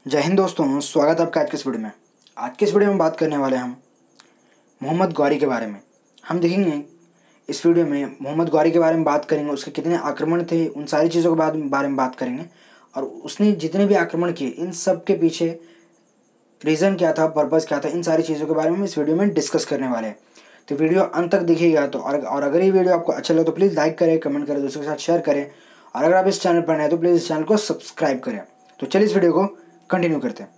जय हिंद दोस्तों, स्वागत है आपका आज के इस वीडियो में। आज के इस वीडियो में बात करने वाले हम मोहम्मद गौरी के बारे में। हम देखेंगे इस वीडियो में मोहम्मद गौरी के बारे में बात करेंगे, उसके कितने आक्रमण थे, उन सारी चीज़ों के बारे में बात करेंगे। और उसने जितने भी आक्रमण किए, इन सब के पीछे रीज़न क्या था, पर्पज़ क्या था, इन सारी चीज़ों के बारे में हम इस वीडियो में डिस्कस करने वाले हैं। तो वीडियो अंत तक देखिएगा। तो और अगर ये वीडियो आपको अच्छा लगे तो प्लीज़ लाइक करें, कमेंट करें, दोस्तों के साथ शेयर करें। और अगर आप इस चैनल पर नए हैं तो प्लीज़ इस चैनल को सब्सक्राइब करें। तो चलिए इस वीडियो को कंटिन्यू करते हैं।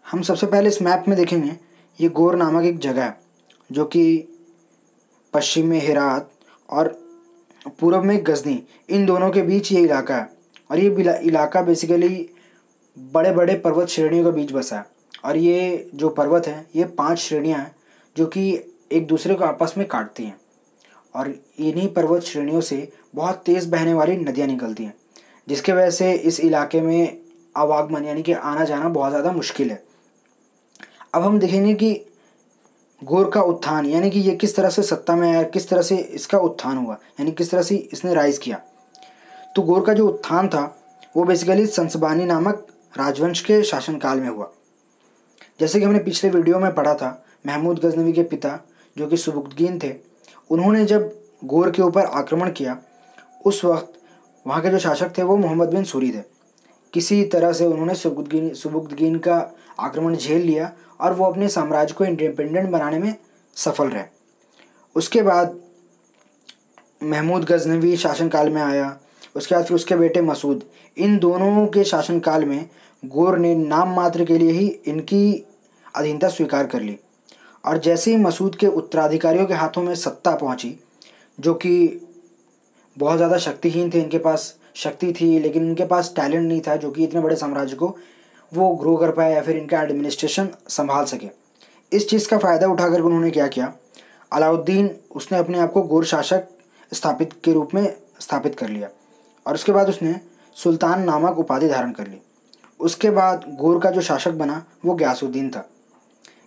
हम सबसे पहले इस मैप में देखेंगे, ये गोर नामक एक जगह है जो कि पश्चिम में हेरात और पूर्व में गजनी, इन दोनों के बीच ये इलाका है। और ये इलाका बेसिकली बड़े बड़े पर्वत श्रेणियों के बीच बसा है। और ये जो पर्वत है, ये 5 श्रेणियाँ हैं जो कि एक दूसरे को आपस में काटती हैं। और इन्हीं पर्वत श्रेणियों से बहुत तेज़ बहने वाली नदियाँ निकलती हैं, जिसके वजह से इस इलाके में आवागमन यानी कि आना जाना बहुत ज़्यादा मुश्किल है। अब हम देखेंगे कि गोर का उत्थान यानी कि ये किस तरह से सत्ता में आया, किस तरह से इसका उत्थान हुआ, यानी किस तरह से इसने राइज किया। तो गोर का जो उत्थान था वो बेसिकली संसबानी नामक राजवंश के शासनकाल में हुआ। जैसे कि हमने पिछले वीडियो में पढ़ा था, महमूद गजनवी के पिता जो कि सुबुक्तगीन थे, उन्होंने जब गोर के ऊपर आक्रमण किया, उस वक्त वहाँ के जो शासक थे वो मोहम्मद बिन सूरी थे। किसी तरह से उन्होंने सुबुक्तगीन का आक्रमण झेल लिया और वो अपने साम्राज्य को इंडिपेंडेंट बनाने में सफल रहे। उसके बाद महमूद गजनवी शासनकाल में आया। उसके बाद फिर उसके बेटे मसूद, इन दोनों के शासनकाल में गोर ने नाम मात्र के लिए ही इनकी अधीनता स्वीकार कर ली। और जैसे ही मसूद के उत्तराधिकारियों के हाथों में सत्ता पहुंची, जो कि बहुत ज़्यादा शक्तिहीन थे, इनके पास शक्ति थी लेकिन इनके पास टैलेंट नहीं था जो कि इतने बड़े साम्राज्य को वो ग्रो कर पाए या फिर इनका एडमिनिस्ट्रेशन संभाल सके। इस चीज़ का फ़ायदा उठाकर उन्होंने क्या किया, अलाउद्दीन उसने अपने आप को गोर शासक स्थापित के रूप में स्थापित कर लिया। और उसके बाद उसने सुल्तान नामक उपाधि धारण कर ली। उसके बाद गोर का जो शासक बना वो गयासुद्दीन था।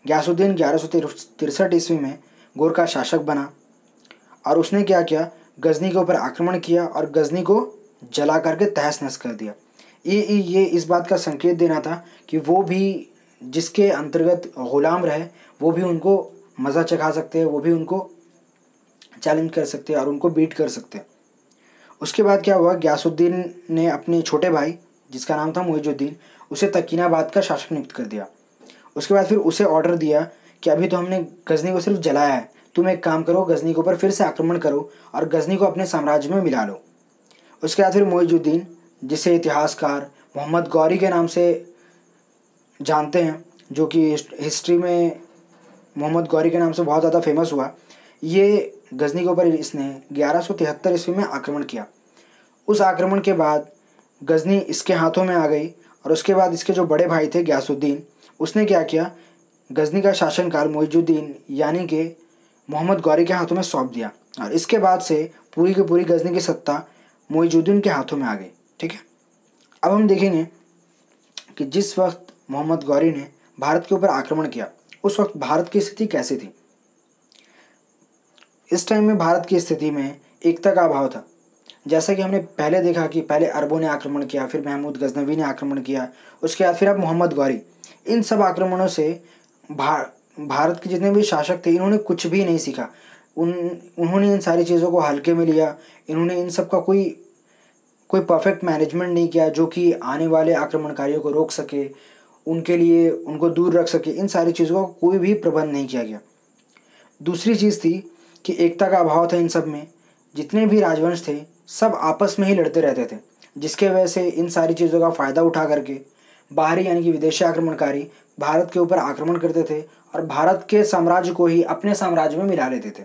गयासुद्दीन 1163 ईस्वी में गोर का शासक बना। और उसने क्या किया, गजनी के ऊपर आक्रमण किया और गजनी को जला करके तहस नहस कर दिया। ये इस बात का संकेत देना था कि वो भी जिसके अंतर्गत ग़ुलाम रहे, वो भी उनको मज़ा चखा सकते हैं, वो भी उनको चैलेंज कर सकते हैं और उनको बीट कर सकते हैं। उसके बाद क्या हुआ, गयासुद्दीन ने अपने छोटे भाई जिसका नाम था मुइजुद्दीन, उसे तकीनाबाद का शासक नियुक्त कर दिया। उसके बाद फिर उसे ऑर्डर दिया कि अभी तो हमने गजनी को सिर्फ जलाया है, तुम एक काम करो, गजनी के ऊपर फिर से आक्रमण करो और गजनी को अपने साम्राज्य में मिला लो। उसके बाद फिर मुइजुद्दीन, जिसे इतिहासकार मोहम्मद गौरी के नाम से जानते हैं, जो कि हिस्ट्री में मोहम्मद गौरी के नाम से बहुत ज़्यादा फेमस हुआ, ये गजनी के ऊपर इसने 1173 ईस्वी में आक्रमण किया। उस आक्रमण के बाद गजनी इसके हाथों में आ गई। और उसके बाद इसके जो बड़े भाई थे गयासुद्दीन, उसने क्या किया, गजनी का शासनकाल मुइजुद्दीन यानी कि मोहम्मद गौरी के हाथों में सौंप दिया। और इसके बाद से पूरी की पूरी गजनी की सत्ता मुइजुद्दीन के हाथों में आ गई। ठीक है, अब हम देखेंगे कि जिस वक्त मोहम्मद गौरी ने भारत के ऊपर आक्रमण किया, उस वक्त भारत की स्थिति कैसी थी। इस टाइम में भारत की स्थिति में एकता का अभाव था। जैसा कि हमने पहले देखा कि पहले अरबों ने आक्रमण किया, फिर महमूद गजनवी ने आक्रमण किया, उसके बाद फिर अब मोहम्मद गौरी। इन सब आक्रमणों से भारत के जितने भी शासक थे, इन्होंने कुछ भी नहीं सीखा। उन्होंने इन सारी चीज़ों को हल्के में लिया। इन्होंने इन सब का कोई परफेक्ट मैनेजमेंट नहीं किया जो कि आने वाले आक्रमणकारियों को रोक सके, उनके लिए उनको दूर रख सके। इन सारी चीज़ों का कोई भी प्रबंध नहीं किया गया। दूसरी चीज़ थी कि एकता का अभाव था इन सब में। जितने भी राजवंश थे सब आपस में ही लड़ते रहते थे, जिसके वजह से इन सारी चीज़ों का फ़ायदा उठा करके बाहरी यानी कि विदेशी आक्रमणकारी भारत के ऊपर आक्रमण करते थे और भारत के साम्राज्य को ही अपने साम्राज्य में मिला लेते थे।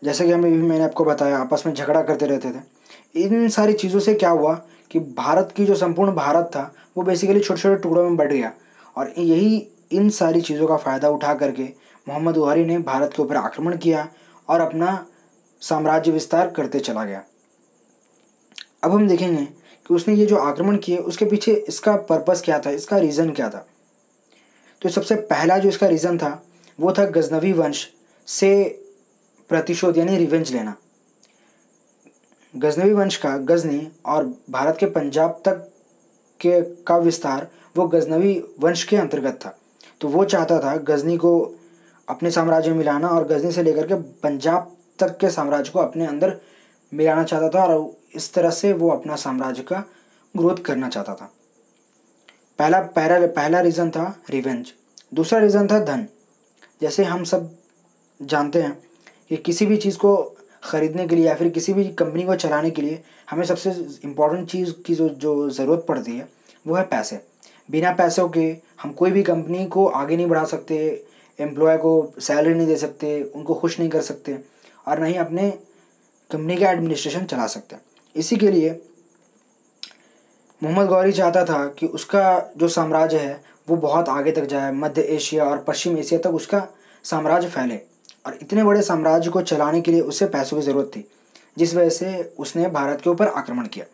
जैसे कि मैंने आपको बताया, आपस में झगड़ा करते रहते थे। इन सारी चीज़ों से क्या हुआ कि भारत की जो संपूर्ण भारत था वो बेसिकली छोटे छोटे टुकड़ों में बढ़ गया। और यही इन सारी चीज़ों का फ़ायदा उठा करके मोहम्मद गौरी ने भारत के ऊपर आक्रमण किया और अपना साम्राज्य विस्तार करते चला गया। अब हम देखेंगे कि उसने ये जो आक्रमण किए उसके पीछे इसका पर्पस क्या था, इसका रीज़न क्या था। तो सबसे पहला जो इसका रीज़न था वो था गजनवी वंश से प्रतिशोध यानी रिवेंज लेना। गजनवी वंश का गजनी और भारत के पंजाब तक के का विस्तार वो गजनवी वंश के अंतर्गत था। तो वो चाहता था गजनी को अपने साम्राज्य में मिलाना और गजनी से लेकर के पंजाब तक के साम्राज्य को अपने अंदर मिलाना चाहता था और इस तरह से वो अपना साम्राज्य का ग्रोथ करना चाहता था। पहला रीज़न था रिवेंज। दूसरा रीज़न था धन। जैसे हम सब जानते हैं कि किसी भी चीज़ को ख़रीदने के लिए या फिर किसी भी कंपनी को चलाने के लिए हमें सबसे इम्पोर्टेंट चीज़ की जो ज़रूरत पड़ती है वो है पैसे। बिना पैसों के हम कोई भी कंपनी को आगे नहीं बढ़ा सकते, एम्प्लॉय को सैलरी नहीं दे सकते, उनको खुश नहीं कर सकते और ना ही अपने कंपनी का एडमिनिस्ट्रेशन चला सकते। इसी के लिए मोहम्मद गौरी चाहता था कि उसका जो साम्राज्य है वो बहुत आगे तक जाए, मध्य एशिया और पश्चिम एशिया तक उसका साम्राज्य फैले। और इतने बड़े साम्राज्य को चलाने के लिए उसे पैसों की ज़रूरत थी, जिस वजह से उसने भारत के ऊपर आक्रमण किया।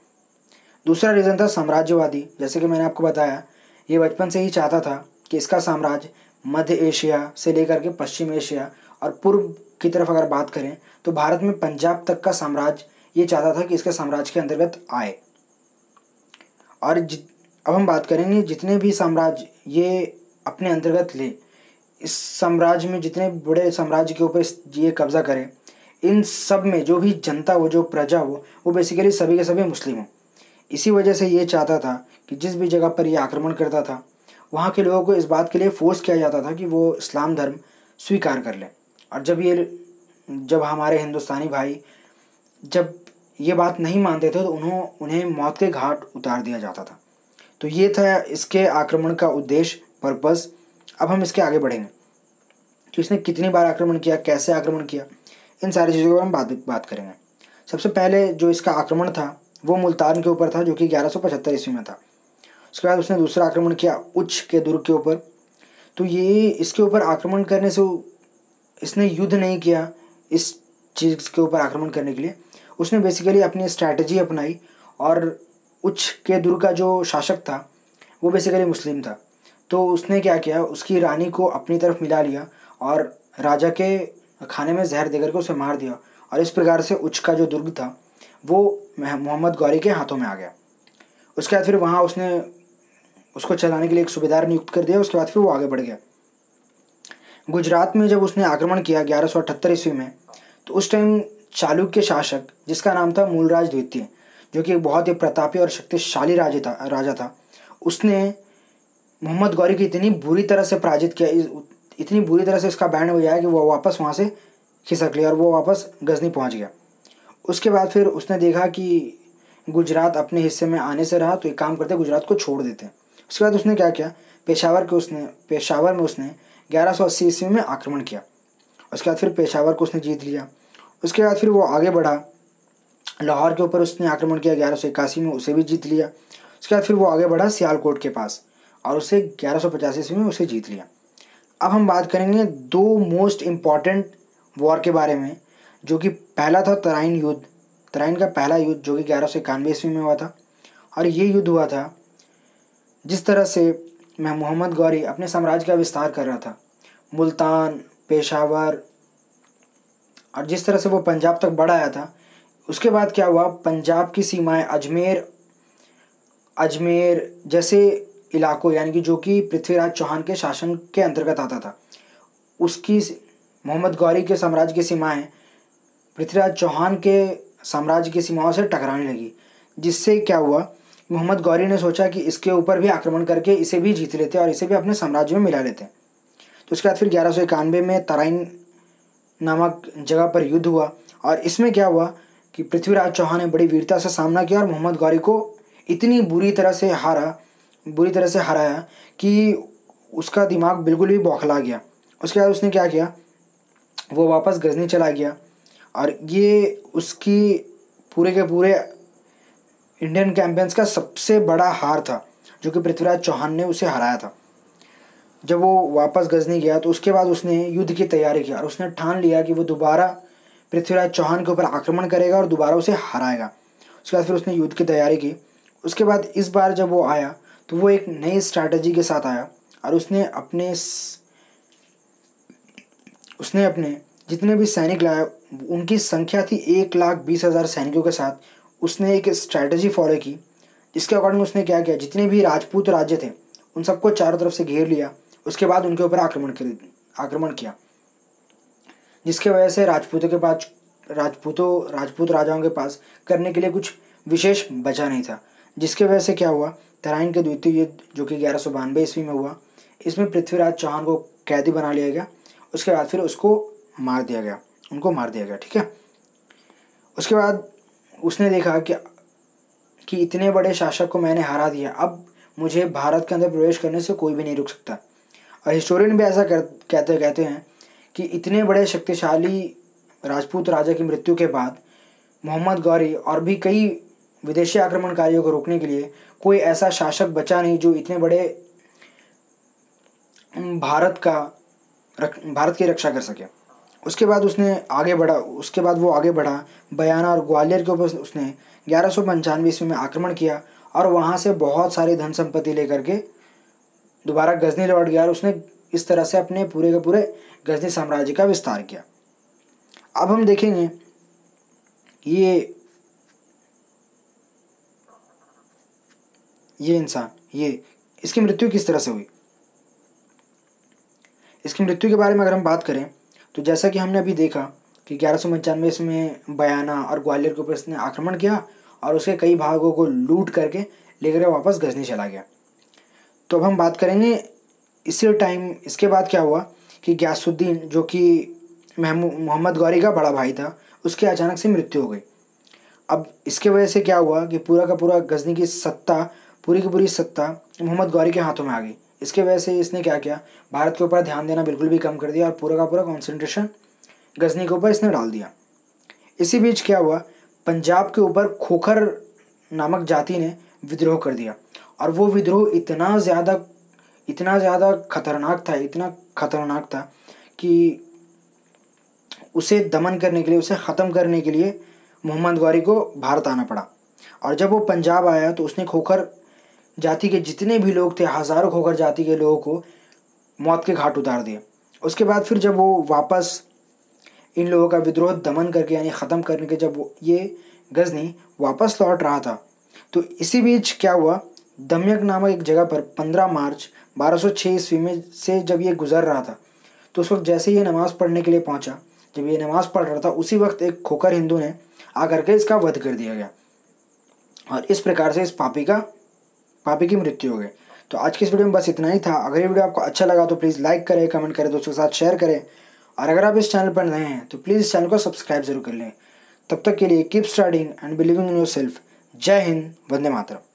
दूसरा रीज़न था साम्राज्यवादी। जैसे कि मैंने आपको बताया, ये बचपन से ही चाहता था कि इसका साम्राज्य मध्य एशिया से लेकर के पश्चिम एशिया और पूर्व की तरफ अगर बात करें तो भारत में पंजाब तक का साम्राज्य ये चाहता था कि इसके साम्राज्य के अंतर्गत आए। और अब हम बात करेंगे जितने भी साम्राज्य ये अपने अंतर्गत ले, इस साम्राज्य में जितने बड़े साम्राज्य के ऊपर ये कब्जा करे, इन सब में जो भी जनता हो, जो प्रजा हो, वो बेसिकली सभी के सभी मुस्लिम हो। इसी वजह से ये चाहता था कि जिस भी जगह पर ये आक्रमण करता था वहाँ के लोगों को इस बात के लिए फोर्स किया जाता था कि वो इस्लाम धर्म स्वीकार कर लें। और जब हमारे हिंदुस्तानी भाई जब ये बात नहीं मानते थे तो उन्हें मौत के घाट उतार दिया जाता था। तो ये था इसके आक्रमण का उद्देश्य, पर्पस। अब हम इसके आगे बढ़ेंगे कि इसने कितनी बार आक्रमण किया, कैसे आक्रमण किया, इन सारी चीज़ों पर हम बात करेंगे। सबसे पहले जो इसका आक्रमण था वो मुल्तान के ऊपर था, जो कि 1175 ईस्वी में था। उसके बाद उसने दूसरा आक्रमण किया उच्च के दुर्ग के ऊपर। तो ये इसके ऊपर आक्रमण करने से इसने युद्ध नहीं किया इस चीज़ के ऊपर आक्रमण करने के लिए। उसने बेसिकली अपनी स्ट्रैटेजी अपनाई और उच्च के दुर्ग का जो शासक था वो बेसिकली मुस्लिम था। तो उसने क्या किया, उसकी रानी को अपनी तरफ मिला लिया और राजा के खाने में जहर देकर के उसे मार दिया। और इस प्रकार से उच्च का जो दुर्ग था वो मोहम्मद गौरी के हाथों में आ गया। उसके बाद फिर वहाँ उसने उसको चलाने के लिए एक सूबेदार नियुक्त कर दिया। उसके बाद फिर वो आगे बढ़ गया। गुजरात में जब उसने आक्रमण किया 1178 ईस्वी में, तो उस टाइम चालुक्य शासक जिसका नाम था मूलराज द्वितीय, जो कि एक बहुत ही प्रतापी और शक्तिशाली राजा था, उसने मोहम्मद गौरी की इतनी बुरी तरह से पराजित किया, इतनी बुरी तरह से इसका बैंड बजाया कि वो वापस वहाँ से खिसक लिया और वो वापस गजनी पहुँच गया। उसके बाद फिर उसने देखा कि गुजरात अपने हिस्से में आने से रहा, तो एक काम करते गुजरात को छोड़ देते हैं। उसके बाद उसने क्या किया, पेशावर में उसने 1180 ईस्वी में आक्रमण किया। उसके बाद फिर पेशावर को उसने जीत लिया। उसके बाद फिर वो आगे बढ़ा, लाहौर के ऊपर उसने आक्रमण किया 1181 में, उसे भी जीत लिया। उसके बाद फिर वो आगे बढ़ा सियालकोट के पास और उसे 1150 ईस्वी में उसे जीत लिया। अब हम बात करेंगे दो मोस्ट इम्पॉर्टेंट वॉर के बारे में, जो कि पहला था तराइन युद्ध। तराइन का पहला युद्ध जो कि 1191 ईस्वी में हुआ था। और ये युद्ध हुआ था जिस तरह से मोहम्मद गौरी अपने साम्राज्य का विस्तार कर रहा था, मुल्तान, पेशावर, और जिस तरह से वो पंजाब तक बढ़ आया था। उसके बाद क्या हुआ, पंजाब की सीमाएं अजमेर जैसे इलाकों, यानी कि जो कि पृथ्वीराज चौहान के शासन के अंतर्गत आता था, उसकी मोहम्मद गौरी के साम्राज्य की सीमाएं पृथ्वीराज चौहान के साम्राज्य की सीमाओं से टकराने लगी। जिससे क्या हुआ, मोहम्मद गौरी ने सोचा कि इसके ऊपर भी आक्रमण करके इसे भी जीत लेते और इसे भी अपने साम्राज्य में मिला लेते। तो उसके बाद फिर 1191 में तराइन नामक जगह पर युद्ध हुआ। और इसमें क्या हुआ कि पृथ्वीराज चौहान ने बड़ी वीरता से सामना किया और मोहम्मद गौरी को इतनी बुरी तरह से हराया कि उसका दिमाग बिल्कुल भी बौखला गया। उसके बाद उसने क्या किया, वो वापस गजनी चला गया। और ये उसकी पूरे के पूरे इंडियन कैंपेन्स का सबसे बड़ा हार था, जो कि पृथ्वीराज चौहान ने उसे हराया था। जब वो वापस गजनी गया तो उसके बाद उसने युद्ध की तैयारी की और उसने ठान लिया कि वो दोबारा पृथ्वीराज चौहान के ऊपर आक्रमण करेगा और दोबारा उसे हराएगा। उसके बाद फिर उसने युद्ध की तैयारी की। उसके बाद इस बार जब वो आया तो वो एक नई स्ट्रैटेजी के साथ आया और उसने अपने जितने भी सैनिक लाए, उनकी संख्या थी 1,20,000 सैनिकों के साथ। उसने एक स्ट्रैटेजी फॉलो की इसके अकॉर्डिंग उसने क्या किया, जितने भी राजपूत राज्य थे उन सबको चारों तरफ से घेर लिया। उसके बाद उनके ऊपर आक्रमण किया, जिसके वजह से राजपूत राजाओं के पास करने के लिए कुछ विशेष बचा नहीं था। जिसके वजह से क्या हुआ, तराइन के द्वितीय युद्ध जो कि 1192 ईस्वी में हुआ, इसमें पृथ्वीराज चौहान को कैदी बना लिया गया। उसके बाद फिर उनको मार दिया गया। ठीक है। उसके बाद उसने देखा कि इतने बड़े शासक को मैंने हरा दिया, अब मुझे भारत के अंदर प्रवेश करने से कोई भी नहीं रुक सकता। और हिस्टोरियन भी ऐसा कहते हैं कि इतने बड़े शक्तिशाली राजपूत राजा की मृत्यु के बाद मोहम्मद गौरी और भी कई विदेशी आक्रमणकारियों को रोकने के लिए कोई ऐसा शासक बचा नहीं जो इतने बड़े भारत की रक्षा कर सके। उसके बाद वो आगे बढ़ा बयाना और ग्वालियर के ऊपर उसने 1195 ईस्वी में आक्रमण किया और वहाँ से बहुत सारी धन संपत्ति लेकर के दोबारा गजनी लौट गया और उसने इस तरह से अपने पूरे के पूरे गजनी साम्राज्य का विस्तार किया। अब हम देखेंगे ये इंसान इसकी मृत्यु किस तरह से हुई। इसकी मृत्यु के बारे में अगर हम बात करें तो जैसा कि हमने अभी देखा कि 1195 में बयाना और ग्वालियर के ऊपर इसने आक्रमण किया और उसके कई भागों को लूट करके लेकर वापस गजनी चला गया। तो अब हम बात करेंगे इसी टाइम इसके बाद क्या हुआ कि गयासुद्दीन जो कि मोहम्मद गौरी का बड़ा भाई था, उसकी अचानक से मृत्यु हो गई। अब इसके वजह से क्या हुआ कि पूरा का पूरा गजनी की पूरी सत्ता मोहम्मद गौरी के हाथों में आ गई। इसके वजह से इसने क्या किया, भारत के ऊपर ध्यान देना बिल्कुल भी कम कर दिया और पूरा का पूरा कॉन्सेंट्रेशन गजनी के ऊपर इसने डाल दिया। इसी बीच क्या हुआ, पंजाब के ऊपर खोखर नामक जाति ने विद्रोह कर दिया और वो विद्रोह इतना ज़्यादा खतरनाक था कि उसे ख़त्म करने के लिए मोहम्मद गौरी को भारत आना पड़ा। और जब वो पंजाब आया तो उसने खोखर जाति के जितने भी लोग थे, हज़ारों खोखर जाति के लोगों को मौत के घाट उतार दिए। उसके बाद फिर जब वो वापस इन लोगों का विद्रोह दमन करके यानी ख़त्म करने के जब ये गजनी वापस लौट रहा था, तो इसी बीच क्या हुआ, दमयक नामक एक जगह पर 15 मार्च 1206 ईस्वी में से जब ये गुज़र रहा था, तो उस वक्त जैसे ये नमाज़ पढ़ने के लिए पहुंचा, जब ये नमाज़ पढ़ रहा था उसी वक्त एक खोखर हिंदू ने आकर के इसका वध कर दिया गया और इस प्रकार से इस पापी की मृत्यु हो गई। तो आज की इस वीडियो में बस इतना ही था। अगर ये वीडियो आपको अच्छा लगा तो प्लीज़ लाइक करें, कमेंट करें, दोस्तों के साथ शेयर करें और अगर आप इस चैनल पर नए हैं तो प्लीज़ इस चैनल को सब्सक्राइब जरूर कर लें। तब तक के लिए keep studying and believing in your self. जय हिंद, वंदे मातरम।